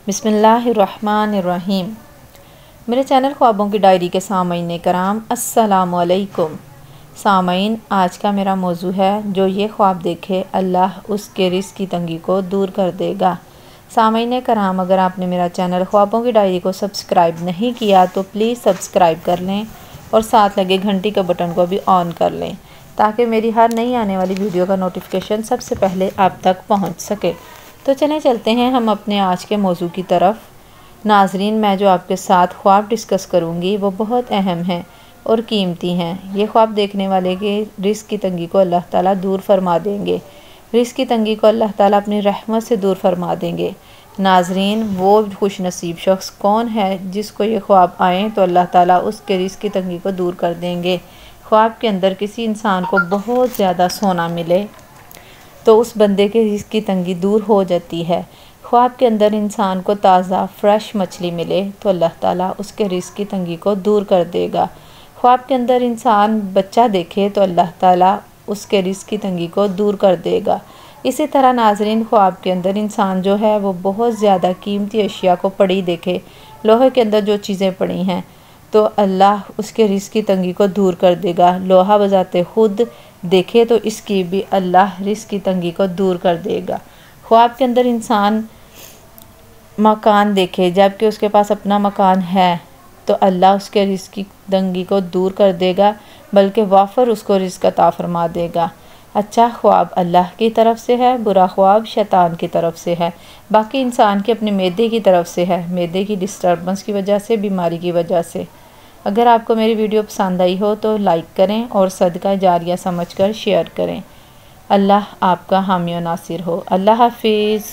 बिस्मिल्लाहिर्रहमानिर्रहीम। मेरे चैनल ख्वाबों की डायरी के सामईन कराम, अस्सलामु अलैकुम। सामईन, आज का मेरा मौजू है, जो ये ख्वाब देखे अल्लाह उसके रिस्क की तंगी को दूर कर देगा। सामईन कराम, अगर आपने मेरा चैनल ख्वाबों की डायरी को सब्सक्राइब नहीं किया तो प्लीज़ सब्सक्राइब कर लें और साथ लगे घंटी के बटन को भी ऑन कर लें, ताकि मेरी हर नई आने वाली वीडियो का नोटिफिकेशन सबसे पहले आप तक पहुंच सके। तो चलें चलते हैं हम अपने आज के मौजू की तरफ। नाजरीन, मैं जो आपके साथ ख्वाब डिस्कस करूंगी वो बहुत अहम हैं और कीमती हैं। ये ख्वाब देखने वाले के रिस्क की तंगी को अल्लाह ताला दूर फरमा देंगे। रिस्क की तंगी को अल्लाह ताला अपनी रहमत से दूर फरमा देंगे। नाजरीन, वो खुश नसीब शख्स कौन है जिसको ये ख्वाब आए तो अल्लाह ताला उसके रिस्क की तंगी को दूर कर देंगे। ख्वाब के अंदर किसी इंसान को बहुत ज़्यादा सोना मिले तो उस बंदे के रिस्क की तंगी दूर हो जाती है। ख्वाब के अंदर इंसान को ताज़ा फ्रेश मछली मिले तो अल्लाह ताला उसके रिस्क की तंगी को दूर कर देगा। ख्वाब के अंदर इंसान बच्चा देखे तो अल्लाह ताला उसके रिस्क की तंगी को दूर कर देगा। इसी तरह नाजरीन, ख्वाब के अंदर इंसान जो है वो बहुत ज़्यादा कीमती अशिया को पड़ी देखे, लोहे के अंदर जो चीज़ें पड़ी हैं, तो अल्लाह उसके रिस्क की तंगी को दूर कर देगा। लोहा बजाते खुद देखे तो इसकी भी अल्लाह रिस्क की तंगी को दूर कर देगा। ख्वाब के अंदर इंसान मकान देखे जबकि उसके पास अपना मकान है तो अल्लाह उसके रिस्क की तंगी को दूर कर देगा, बल्कि वाफर उसको रिस्क अता फरमा देगा। अच्छा ख्वाब अल्लाह की तरफ से है, बुरा ख्वाब शैतान की तरफ से है। बाकी इंसान के अपने मैदे की तरफ से है, मैदे की डिस्टर्बेंस की वजह से, बीमारी की वजह से। अगर आपको मेरी वीडियो पसंद आई हो तो लाइक करें और सदका जारिया समझकर शेयर करें। अल्लाह आपका हामी और नासिर हो। अल्लाह हाफिज़।